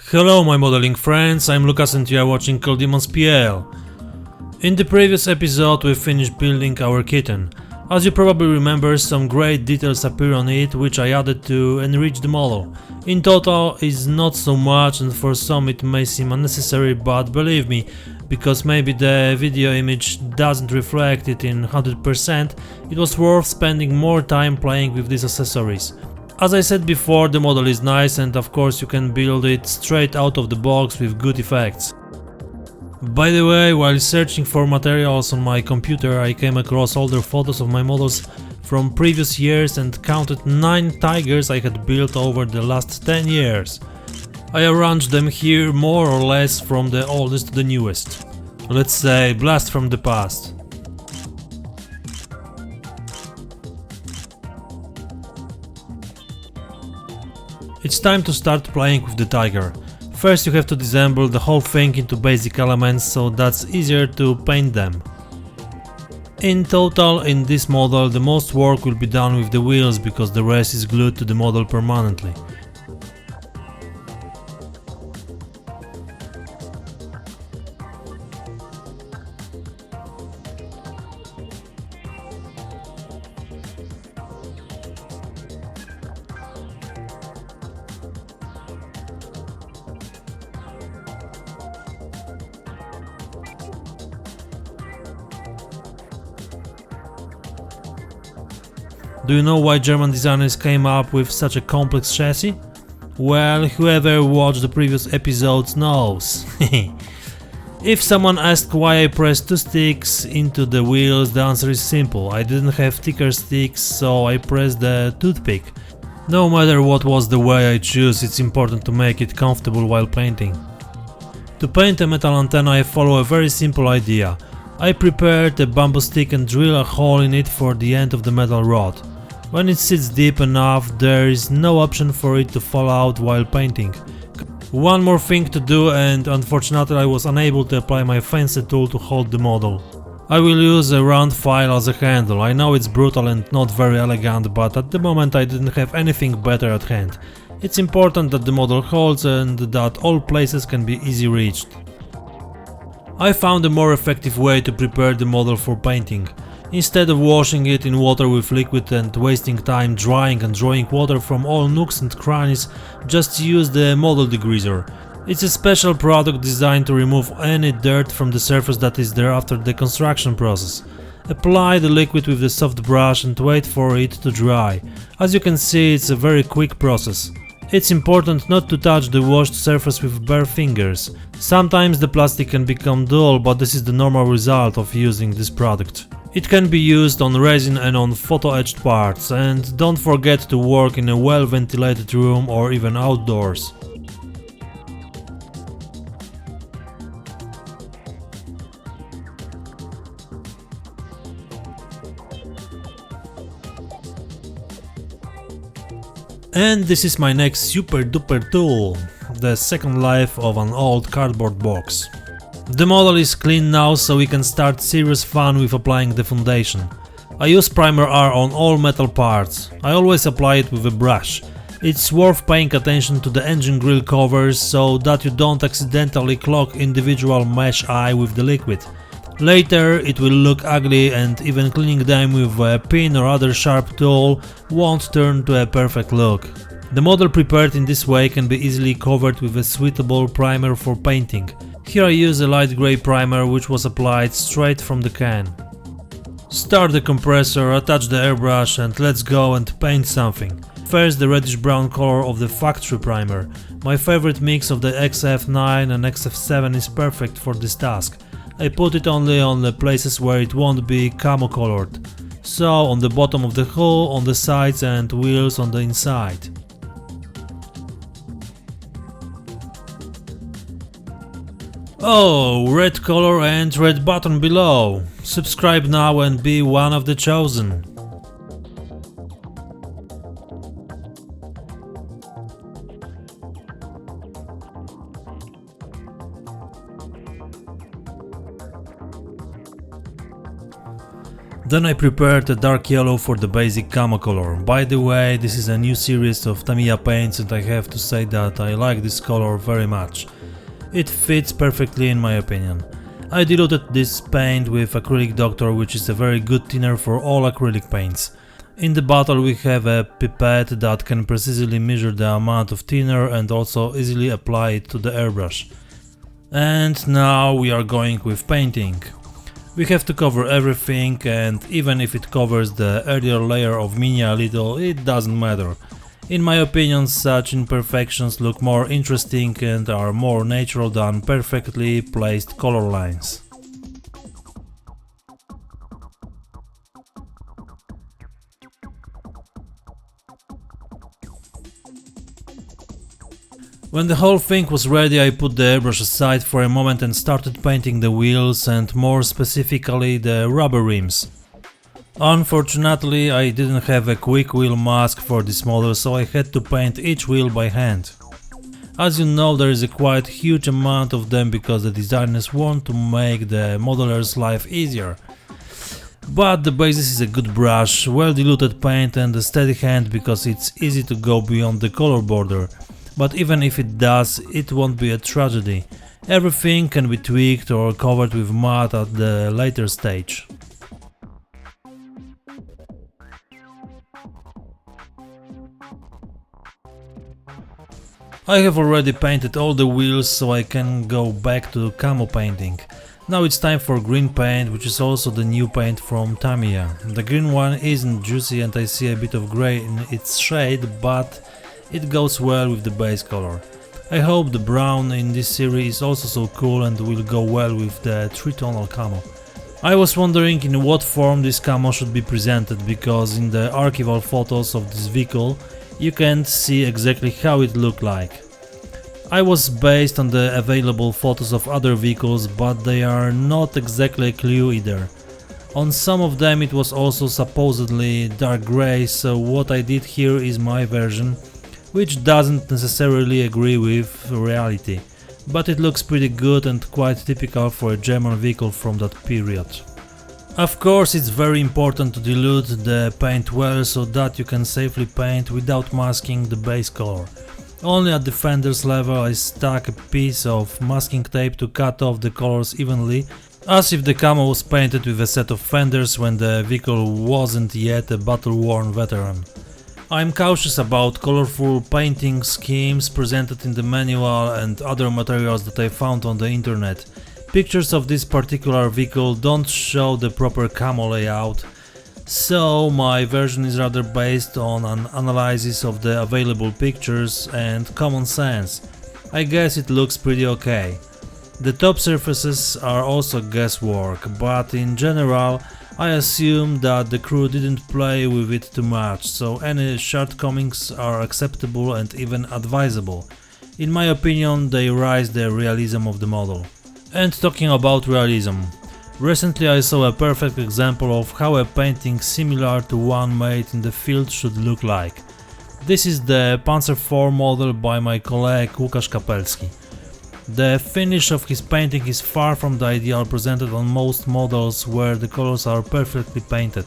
Hello my modeling friends, I'm Lucas and you are watching coldemonspl. In the previous episode we finished building our kitten. As you probably remember, some great details appear on it which I added to enrich the model. In total it's not so much and for some it may seem unnecessary, but believe me, because maybe the video image doesn't reflect it in 100%, it was worth spending more time playing with these accessories. As I said before, the model is nice and of course you can build it straight out of the box with good effects. By the way, while searching for materials on my computer, I came across older photos of my models from previous years and counted 9 tigers I had built over the last 10 years. I arranged them here more or less from the oldest to the newest. Let's say blast from the past. It's time to start playing with the tiger. First you have to disassemble the whole thing into basic elements, so that's easier to paint them. In total, in this model the most work will be done with the wheels because the rest is glued to the model permanently. Do you know why German designers came up with such a complex chassis? Well, whoever watched the previous episodes knows. If someone asked why I pressed 2 sticks into the wheels, the answer is simple. I didn't have thicker sticks, so I pressed the toothpick. No matter what was the way I choose, it's important to make it comfortable while painting. To paint a metal antenna I follow a very simple idea. I prepared a bamboo stick and drill a hole in it for the end of the metal rod. When it sits deep enough, there is no option for it to fall out while painting. One more thing to do, and unfortunately I was unable to apply my fancy tool to hold the model. I will use a round file as a handle. I know it's brutal and not very elegant, but at the moment I didn't have anything better at hand. It's important that the model holds and that all places can be easily reached. I found a more effective way to prepare the model for painting. Instead of washing it in water with liquid and wasting time drying and drawing water from all nooks and crannies, just use the model degreaser. It's a special product designed to remove any dirt from the surface that is there after the construction process. Apply the liquid with the soft brush and wait for it to dry. As you can see, it's a very quick process. It's important not to touch the washed surface with bare fingers. Sometimes the plastic can become dull, but this is the normal result of using this product. It can be used on resin and on photo-etched parts, and don't forget to work in a well-ventilated room or even outdoors. And this is my next super duper tool, the second life of an old cardboard box. The model is clean now, so we can start serious fun with applying the foundation. I use primer R on all metal parts. I always apply it with a brush. It's worth paying attention to the engine grill covers so that you don't accidentally clog individual mesh eye with the liquid. Later it will look ugly and even cleaning them with a pin or other sharp tool won't turn to a perfect look. The model prepared in this way can be easily covered with a suitable primer for painting. Here I use a light grey primer which was applied straight from the can. Start the compressor, attach the airbrush and let's go and paint something. First the reddish brown color of the factory primer. My favorite mix of the XF9 and XF7 is perfect for this task. I put it only on the places where it won't be camo colored. So on the bottom of the hull, on the sides and wheels on the inside. Oh, red color and red button below. Subscribe now and be one of the chosen. Then I prepared a dark yellow for the basic camo color. By the way, this is a new series of Tamiya paints and I have to say that I like this color very much. It fits perfectly in my opinion. I diluted this paint with Acrylic Doctor, which is a very good thinner for all acrylic paints. In the bottle we have a pipette that can precisely measure the amount of thinner and also easily apply it to the airbrush. And now we are going with painting. We have to cover everything, and even if it covers the earlier layer of mini a little, it doesn't matter. In my opinion, such imperfections look more interesting and are more natural than perfectly placed color lines. When the whole thing was ready, I put the airbrush aside for a moment and started painting the wheels and more specifically the rubber rims. Unfortunately, I didn't have a quick wheel mask for this model, so I had to paint each wheel by hand. As you know, there is a quite huge amount of them because the designers want to make the modeler's life easier. But the basis is a good brush, well diluted paint and a steady hand because it's easy to go beyond the color border. But even if it does, it won't be a tragedy. Everything can be tweaked or covered with mud at the later stage. I have already painted all the wheels, so I can go back to camo painting. Now it's time for green paint, which is also the new paint from Tamiya. The green one isn't juicy and I see a bit of grey in its shade, but it goes well with the base color. I hope the brown in this series is also so cool and will go well with the 3-tonal camo. I was wondering in what form this camo should be presented, because in the archival photos of this vehicle you can't see exactly how it looked like. I was based on the available photos of other vehicles, but they are not exactly a clue either. On some of them it was also supposedly dark grey, so what I did here is my version, which doesn't necessarily agree with reality, but it looks pretty good and quite typical for a German vehicle from that period. Of course, it's very important to dilute the paint well so that you can safely paint without masking the base color. Only at the fenders level I stuck a piece of masking tape to cut off the colors evenly, as if the camo was painted with a set of fenders when the vehicle wasn't yet a battle-worn veteran. I'm cautious about colorful painting schemes presented in the manual and other materials that I found on the internet. Pictures of this particular vehicle don't show the proper camo layout, so my version is rather based on an analysis of the available pictures and common sense. I guess it looks pretty okay. The top surfaces are also guesswork, but in general I assume that the crew didn't play with it too much, so any shortcomings are acceptable and even advisable. In my opinion, they raise the realism of the model. And talking about realism, recently I saw a perfect example of how a painting similar to one made in the field should look like. This is the Panzer IV model by my colleague Łukasz Kapelski. The finish of his painting is far from the ideal presented on most models where the colors are perfectly painted.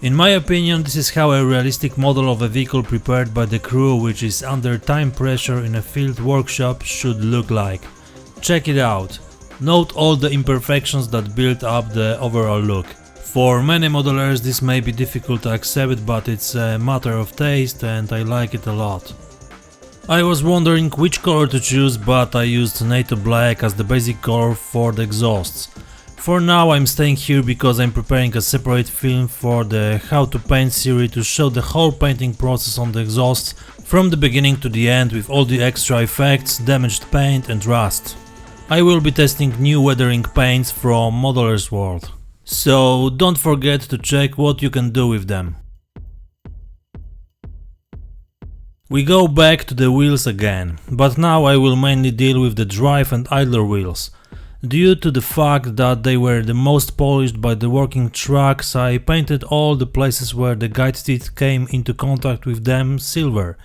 In my opinion, this is how a realistic model of a vehicle prepared by the crew, which is under time pressure in a field workshop, should look like. Check it out. Note all the imperfections that build up the overall look. For many modelers this may be difficult to accept, but it's a matter of taste and I like it a lot. I was wondering which color to choose, but I used NATO black as the basic color for the exhausts. For now I'm staying here because I'm preparing a separate film for the How to Paint series to show the whole painting process on the exhausts from the beginning to the end with all the extra effects, damaged paint and rust. I will be testing new weathering paints from Modeler's World, so don't forget to check what you can do with them. We go back to the wheels again, but now I will mainly deal with the drive and idler wheels. Due to the fact that they were the most polished by the working trucks, I painted all the places where the guide teeth came into contact with them silver.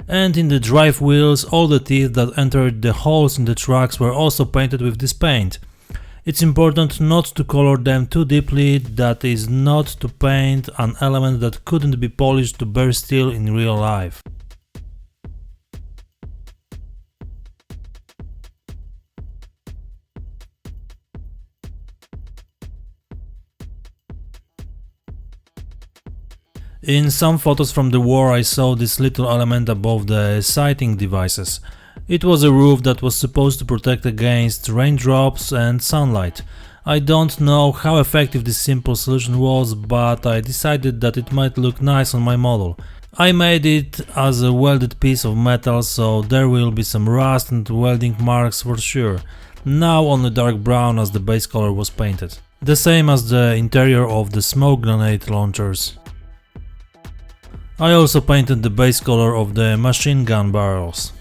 And in the drive wheels, all the teeth that entered the holes in the trucks were also painted with this paint. It's important not to color them too deeply, that is, not to paint an element that couldn't be polished to bare steel in real life. In some photos from the war I saw this little element above the sighting devices. It was a roof that was supposed to protect against raindrops and sunlight. I don't know how effective this simple solution was, but I decided that it might look nice on my model. I made it as a welded piece of metal, so there will be some rust and welding marks for sure. Now only dark brown as the base color was painted. The same as the interior of the smoke grenade launchers. I also painted the base color of the machine gun barrels.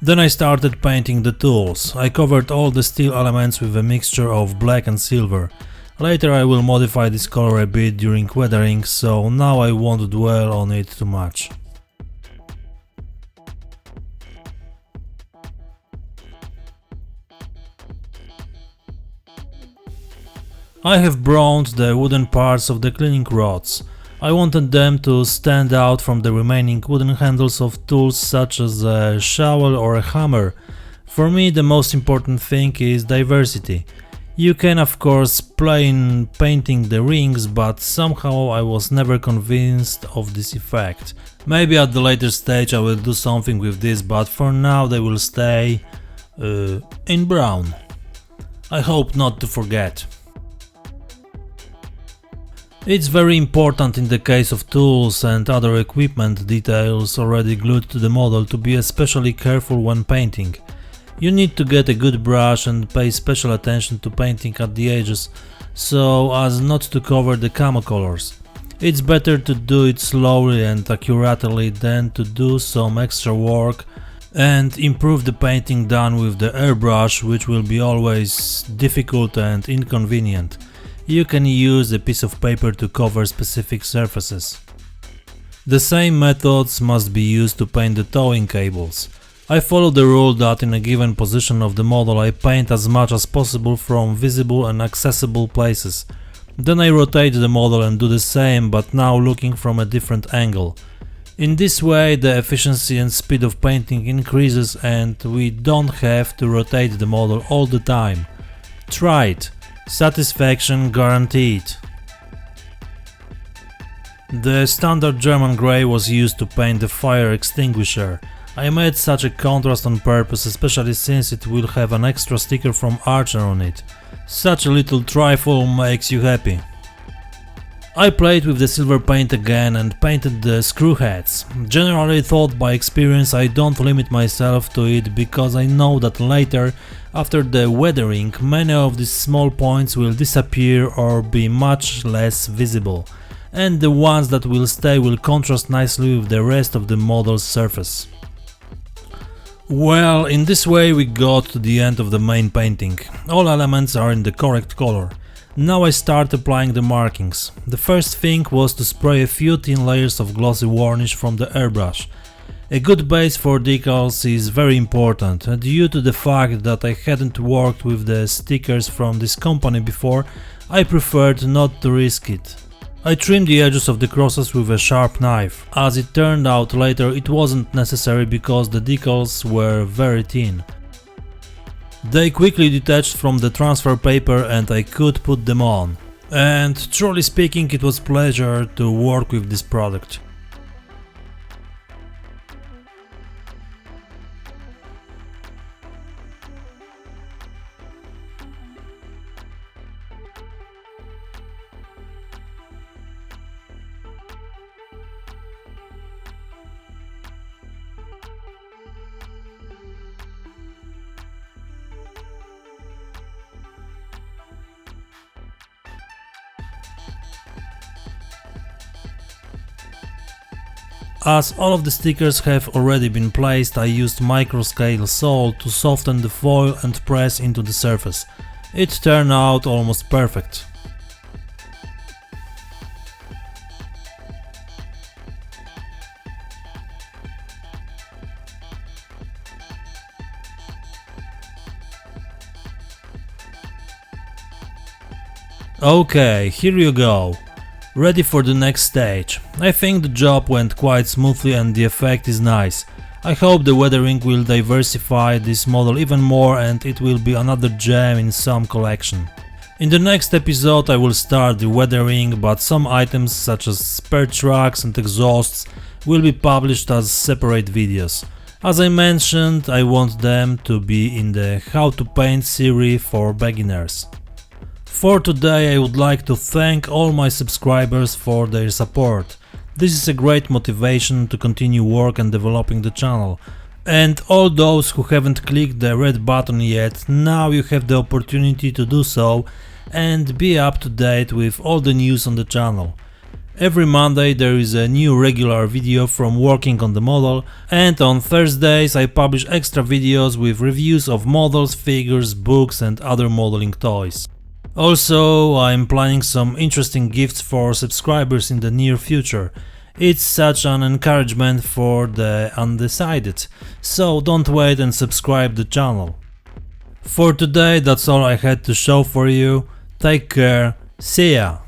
Then I started painting the tools. I covered all the steel elements with a mixture of black and silver. Later I will modify this color a bit during weathering, so now I won't dwell on it too much. I have bronzed the wooden parts of the cleaning rods. I wanted them to stand out from the remaining wooden handles of tools such as a shovel or a hammer. For me the most important thing is diversity. You can of course play in painting the rings, but somehow I was never convinced of this effect. Maybe at the later stage I will do something with this, but for now they will stay in brown. I hope not to forget. It's very important in the case of tools and other equipment details already glued to the model to be especially careful when painting. You need to get a good brush and pay special attention to painting at the edges, so as not to cover the camo colors. It's better to do it slowly and accurately than to do some extra work and improve the painting done with the airbrush, which will be always difficult and inconvenient. You can use a piece of paper to cover specific surfaces. The same methods must be used to paint the towing cables. I follow the rule that in a given position of the model I paint as much as possible from visible and accessible places. Then I rotate the model and do the same, but now looking from a different angle. In this way the efficiency and speed of painting increases and we don't have to rotate the model all the time. Try it. Satisfaction guaranteed. The standard German grey was used to paint the fire extinguisher. I made such a contrast on purpose, especially since it will have an extra sticker from Archer on it. Such a little trifle makes you happy. I played with the silver paint again and painted the screw heads. Generally thought by experience I don't limit myself to it, because I know that later, after the weathering, many of these small points will disappear or be much less visible, and the ones that will stay will contrast nicely with the rest of the model's surface. Well, in this way we got to the end of the main painting. All elements are in the correct color. Now I start applying the markings. The first thing was to spray a few thin layers of glossy varnish from the airbrush. A good base for decals is very important, and due to the fact that I hadn't worked with the stickers from this company before, I preferred not to risk it. I trimmed the edges of the crosses with a sharp knife. As it turned out later, it wasn't necessary because the decals were very thin. They quickly detached from the transfer paper and I could put them on. And truly speaking, it was a pleasure to work with this product. As all of the stickers have already been placed, I used microscale salt to soften the foil and press into the surface. It turned out almost perfect. Okay, here you go. Ready for the next stage. I think the job went quite smoothly and the effect is nice. I hope the weathering will diversify this model even more and it will be another gem in some collection. In the next episode I will start the weathering, but some items such as spare tracks and exhausts will be published as separate videos. As I mentioned, I want them to be in the How to Paint series for beginners. For today I would like to thank all my subscribers for their support. This is a great motivation to continue work and developing the channel. And all those who haven't clicked the red button yet, now you have the opportunity to do so and be up to date with all the news on the channel. Every Monday there is a new regular video from working on the model, and on Thursdays I publish extra videos with reviews of models, figures, books and other modeling toys. Also, I'm planning some interesting gifts for subscribers in the near future. It's such an encouragement for the undecided, so don't wait and subscribe the channel. For today that's all I had to show for you. Take care, see ya!